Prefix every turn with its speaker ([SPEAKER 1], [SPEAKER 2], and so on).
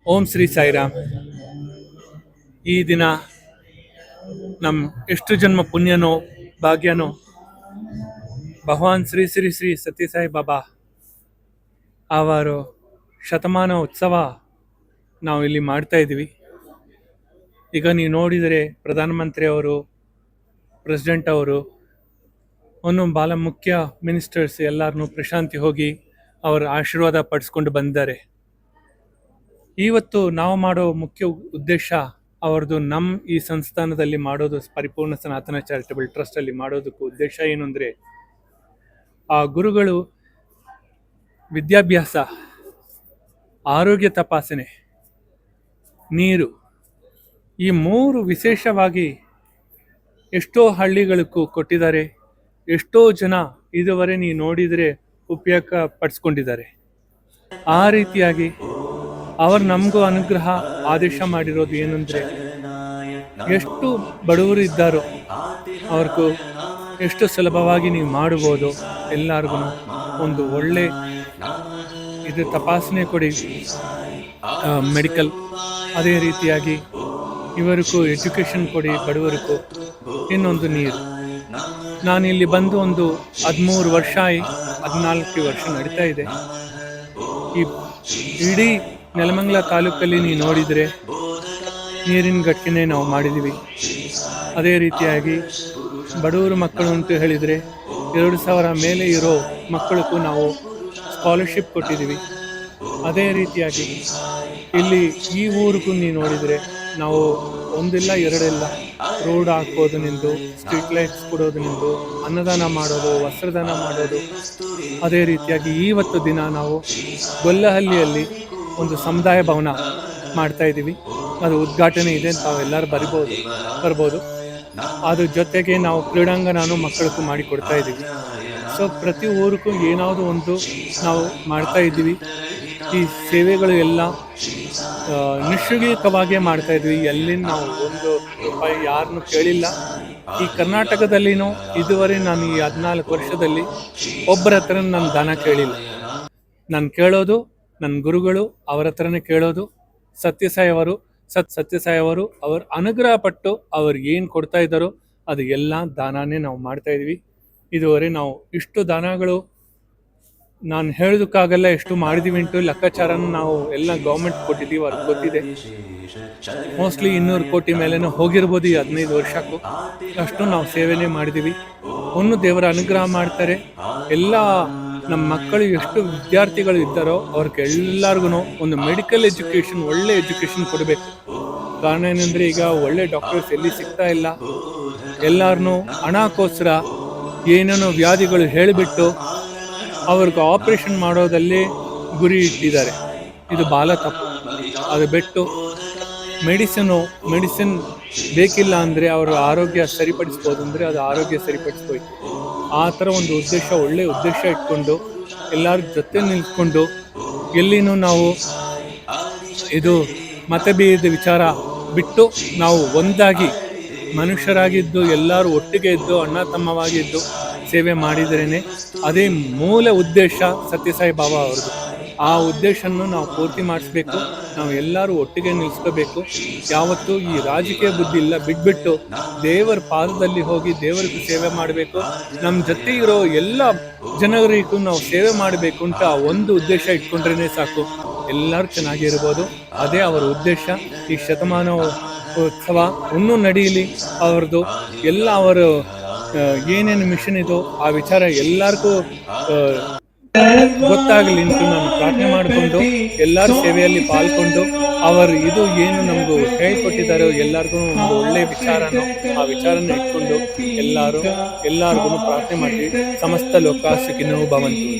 [SPEAKER 1] ಓಂ ಶ್ರೀ ಸಾಯಿರಾಮ್. ಈ ದಿನ ನಮ್ಮ ಎಷ್ಟು ಜನ್ಮ ಪುಣ್ಯನೋ ಭಾಗ್ಯನೋ ಭಗವಾನ್ ಶ್ರೀ ಶ್ರೀ ಶ್ರೀ ಸತ್ಯಸಾಯಿ ಬಾಬಾ ಅವರು ಶತಮಾನ ಉತ್ಸವ ನಾವು ಇಲ್ಲಿ ಮಾಡ್ತಾ ಇದ್ದೀವಿ. ಈಗ ನೀವು ನೋಡಿದರೆ ಪ್ರಧಾನಮಂತ್ರಿ ಅವರು, ಪ್ರೆಸಿಡೆಂಟ್ ಅವರು, ಭಾಳ ಮುಖ್ಯ ಮಿನಿಸ್ಟರ್ಸ್ ಎಲ್ಲರನ್ನೂ ಪ್ರಶಾಂತಿ ಹೋಗಿ ಅವರ ಆಶೀರ್ವಾದ ಪಡಿಸ್ಕೊಂಡು ಬಂದಿದ್ದಾರೆ. ಇವತ್ತು ನಾವು ಮಾಡೋ ಮುಖ್ಯ ಉದ್ದೇಶ ಅವರದು ಈ ಸಂಸ್ಥಾನದಲ್ಲಿ ಮಾಡೋದು, ಪರಿಪೂರ್ಣ ಸನಾತನ ಚಾರಿಟಬಲ್ ಟ್ರಸ್ಟಲ್ಲಿ ಮಾಡೋದಕ್ಕೂ ಉದ್ದೇಶ ಏನು ಅಂದರೆ, ಆ ಗುರುಗಳು ವಿದ್ಯಾಭ್ಯಾಸ, ಆರೋಗ್ಯ ತಪಾಸಣೆ, ನೀರು, ಈ ಮೂರು ವಿಶೇಷವಾಗಿ ಎಷ್ಟೋ ಹಳ್ಳಿಗಳಿಗೂ ಕೊಟ್ಟಿದ್ದಾರೆ. ಎಷ್ಟೋ ಜನ ಇದುವರೆ ನೀವು ನೋಡಿದರೆ ಉಪಯೋಗ ಪಡಿಸ್ಕೊಂಡಿದ್ದಾರೆ. ಆ ರೀತಿಯಾಗಿ ಅವರು ನಮಗೂ ಅನುಗ್ರಹ ಆದೇಶ ಮಾಡಿರೋದು ಏನಂದರೆ, ಎಷ್ಟು ಬಡವರು ಇದ್ದಾರೋ ಅವ್ರಿಗೂ ಎಷ್ಟು ಸುಲಭವಾಗಿ ನೀವು ಮಾಡ್ಬೋದು. ಎಲ್ಲರಿಗೂ ಒಂದು ಒಳ್ಳೆ ಇದು ತಪಾಸಣೆ ಕೊಡಿ, ಮೆಡಿಕಲ್. ಅದೇ ರೀತಿಯಾಗಿ ಇವರಿಗೂ ಎಜುಕೇಷನ್ ಕೊಡಿ ಬಡವರಿಗೂ. ಇನ್ನೊಂದು ನೀರು. ನಾನಿಲ್ಲಿ ಬಂದು ಒಂದು 13 ವರ್ಷ 14 ವರ್ಷ ನಡೀತಾ ಇದೆ. ಈ ಇಡೀ ನೆಲಮಂಗಲ ತಾಲೂಕಲ್ಲಿ ನೀವು ನೋಡಿದರೆ ನೀರಿನ ಘಟನೆ ನಾವು ಮಾಡಿದ್ದೀವಿ. ಅದೇ ರೀತಿಯಾಗಿ ಬಡವರು ಮಕ್ಕಳು ಅಂತ ಹೇಳಿದರೆ 2,000 ಮೇಲೆ ಇರೋ ಮಕ್ಕಳಿಗೂ ನಾವು ಸ್ಕಾಲರ್ಶಿಪ್ ಕೊಟ್ಟಿದ್ದೀವಿ. ಅದೇ ರೀತಿಯಾಗಿ ಇಲ್ಲಿ ಈ ಊರಿಗೂ ನೀವು ನೋಡಿದರೆ ನಾವು ಒಂದಿಲ್ಲ ಎರಡಿಲ್ಲ ರೋಡ್ ಹಾಕೋದನಿಂದು, ಸ್ಟ್ರೀಟ್ ಲೈಟ್ಸ್ ಕೊಡೋದನಿಂದು, ಅನ್ನದಾನ ಮಾಡೋದು, ವಸ್ತ್ರದಾನ ಮಾಡೋದು. ಅದೇ ರೀತಿಯಾಗಿ ಇವತ್ತು ದಿನ ನಾವು ಗೊಲ್ಲಹಳ್ಳಿಯಲ್ಲಿ ಒಂದು ಸಮುದಾಯ ಭವನ ಮಾಡ್ತಾ ಇದ್ದೀವಿ. ಅದು ಉದ್ಘಾಟನೆ ಇದೆ, ತಾವೆಲ್ಲರೂ ಬರ್ಬೋದು. ಅದ್ರ ಜೊತೆಗೆ ನಾವು ಕ್ರೀಡಾಂಗಣನೂ ಮಕ್ಕಳಿಗೂ ಮಾಡಿಕೊಡ್ತಾ ಇದ್ದೀವಿ. ಸೊ ಪ್ರತಿ ಊರಿಗೂ ಏನಾದರೂ ಒಂದು ನಾವು ಮಾಡ್ತಾ ಇದ್ದೀವಿ. ಈ ಸೇವೆಗಳು ಎಲ್ಲ ನಿಶುಲ್ಕವಾಗಿ ಮಾಡ್ತಾ ಇದ್ವಿ. ಎಲ್ಲಿಂದ ನಾವು 1 ರೂಪಾಯಿ ಯಾರನ್ನೂ ಕೇಳಿಲ್ಲ. ಈ ಕರ್ನಾಟಕದಲ್ಲಿನೂ ಇದುವರೆ ನಾನು ಈ 14 ವರ್ಷದಲ್ಲಿ ಒಬ್ಬರ ಹತ್ರ ನಾನು ದಾನ ಕೇಳಿಲ್ಲ. ನಾನು ಕೇಳೋದು ನನ್ನ ಗುರುಗಳು, ಅವರ ಹತ್ರನೇ ಕೇಳೋದು. ಸತ್ಯಸಾಯಿ ಅವರು ಅವ್ರ ಅನುಗ್ರಹ ಪಟ್ಟು ಅವ್ರು ಏನು ಕೊಡ್ತಾ ಇದ್ದಾರೋ ಅದು ಎಲ್ಲ ದಾನನೇ ನಾವು ಮಾಡ್ತಾ ಇದ್ವಿ. ಇದುವರೆ ನಾವು ಇಷ್ಟು ದಾನಗಳು ನಾನು ಹೇಳೋದಕ್ಕಾಗಲ್ಲ ಎಷ್ಟು ಮಾಡಿದ್ದೀವಿ ಅಂಟು. ಲೆಕ್ಕಾಚಾರನ ನಾವು ಎಲ್ಲ ಗೌರ್ಮೆಂಟ್ ಕೊಟ್ಟಿದ್ದೀವಿ, ಅವ್ರಿಗೆ ಗೊತ್ತಿದೆ. ಮೋಸ್ಟ್ಲಿ 200 ಕೋಟಿ ಮೇಲೇನೂ ಹೋಗಿರ್ಬೋದು ಈ 15 ವರ್ಷಕ್ಕೂ. ಅಷ್ಟು ನಾವು ಸೇವೆನೇ ಮಾಡಿದ್ದೀವಿ. ದೇವರ ಅನುಗ್ರಹ ಮಾಡ್ತಾರೆ. ಎಲ್ಲ ನಮ್ಮ ಮಕ್ಕಳು ಎಷ್ಟು ವಿದ್ಯಾರ್ಥಿಗಳು ಇದ್ದಾರೋ ಅವ್ರಿಗೆಲ್ಲರಿಗೂ ಒಂದು ಮೆಡಿಕಲ್ ಎಜುಕೇಷನ್, ಒಳ್ಳೆ ಎಜುಕೇಷನ್ ಕೊಡಬೇಕು. ಕಾರಣ ಏನಂದರೆ, ಈಗ ಒಳ್ಳೆ ಡಾಕ್ಟರ್ಸ್ ಎಲ್ಲಿ ಸಿಗ್ತಾ ಇಲ್ಲ. ಎಲ್ಲರನ್ನೂ ಹಣಕ್ಕೋಸ್ಕರ ಏನೇನೋ ವ್ಯಾಧಿಗಳು ಹೇಳಿಬಿಟ್ಟು ಅವ್ರಿಗೆ ಆಪ್ರೇಷನ್ ಮಾಡೋದಲ್ಲಿ ಗುರಿ ಇಟ್ಟಿದ್ದಾರೆ. ಇದು ಭಾಳ ತಪ್ಪು. ಅದು ಬಿಟ್ಟು ಮೆಡಿಸಿನ್ ಬೇಕಿಲ್ಲ ಅಂದರೆ ಅವರ ಆರೋಗ್ಯ ಸರಿಪಡಿಸ್ಬೋದು ಅಂದರೆ ಅದು ಆರೋಗ್ಯ ಸರಿಪಡಿಸ್ಬೋದು. ಆ ಥರ ಒಂದು ಉದ್ದೇಶ, ಒಳ್ಳೆಯ ಉದ್ದೇಶ ಇಟ್ಕೊಂಡು ಎಲ್ಲರ ಜೊತೆ ನಿಲ್ಕೊಂಡು ಎಲ್ಲಿನೂ ನಾವು ಇದು ಮತಭೇದ ವಿಚಾರ ಬಿಟ್ಟು ನಾವು ಒಂದಾಗಿ ಮನುಷ್ಯರಾಗಿದ್ದು ಎಲ್ಲರೂ ಒಟ್ಟಿಗೆ ಇದ್ದು ಅಣ್ಣ ತಮ್ಮವಾಗಿದ್ದು ಸೇವೆ ಮಾಡಿದ್ರೇ ಅದೇ ಮೂಲ ಉದ್ದೇಶ ಸತ್ಯಸಾಯಿ ಬಾಬಾ ಅವ್ರದ್ದು. ಆ ಉದ್ದೇಶವನ್ನು ನಾವು ಪೂರ್ತಿ ಮಾಡಿಸ್ಬೇಕು. ನಾವು ಎಲ್ಲರೂ ಒಟ್ಟಿಗೆ ನಿಲ್ಲಿಸ್ಕೋಬೇಕು. ಯಾವತ್ತೂ ಈ ರಾಜಕೀಯ ಬುದ್ಧಿ ಇಲ್ಲ, ಬಿಟ್ಬಿಟ್ಟು ದೇವರ ಪಾದದಲ್ಲಿ ಹೋಗಿ ದೇವರಿಗೂ ಸೇವೆ ಮಾಡಬೇಕು. ನಮ್ಮ ಜೊತೆ ಇರೋ ಎಲ್ಲ ಜನರಿಗೂ ನಾವು ಸೇವೆ ಮಾಡಬೇಕು ಅಂತ ಒಂದು ಉದ್ದೇಶ ಇಟ್ಕೊಂಡ್ರೇ ಸಾಕು, ಎಲ್ಲರೂ ಚೆನ್ನಾಗಿರ್ಬೋದು. ಅದೇ ಅವರ ಉದ್ದೇಶ. ಈ ಶತಮಾನ ಉತ್ಸವ ಇನ್ನೂ ನಡೀಲಿ. ಅವ್ರದ್ದು ಎಲ್ಲ ಅವರು ಏನೇನು ಮಿಷನ್ ಇದೋ ಆ ವಿಚಾರ ಎಲ್ಲರಿಗೂ ಗೊತ್ತಾಗಲಿ ಅಂತ ನಾನು ಪ್ರಾರ್ಥನೆ ಮಾಡಿಕೊಂಡು ಎಲ್ಲರ ಸೇವೆಯಲ್ಲಿ ಪಾಲ್ಗೊಂಡು ಅವರು ಇದು ಏನು ನಮಗೂ ಹೇಳ್ಕೊಟ್ಟಿದ್ದಾರೋ ಎಲ್ಲರಿಗೂ ಒಂದು ಒಳ್ಳೆಯ ವಿಚಾರನೋ ಆ ವಿಚಾರನ ಇಟ್ಕೊಂಡು ಎಲ್ಲರಿಗೂ ಪ್ರಾರ್ಥನೆ ಮಾಡ್ತೀವಿ. ಸಮಸ್ತ ಲೋಕ ಸುಖಿನೋ ಭವಂತು.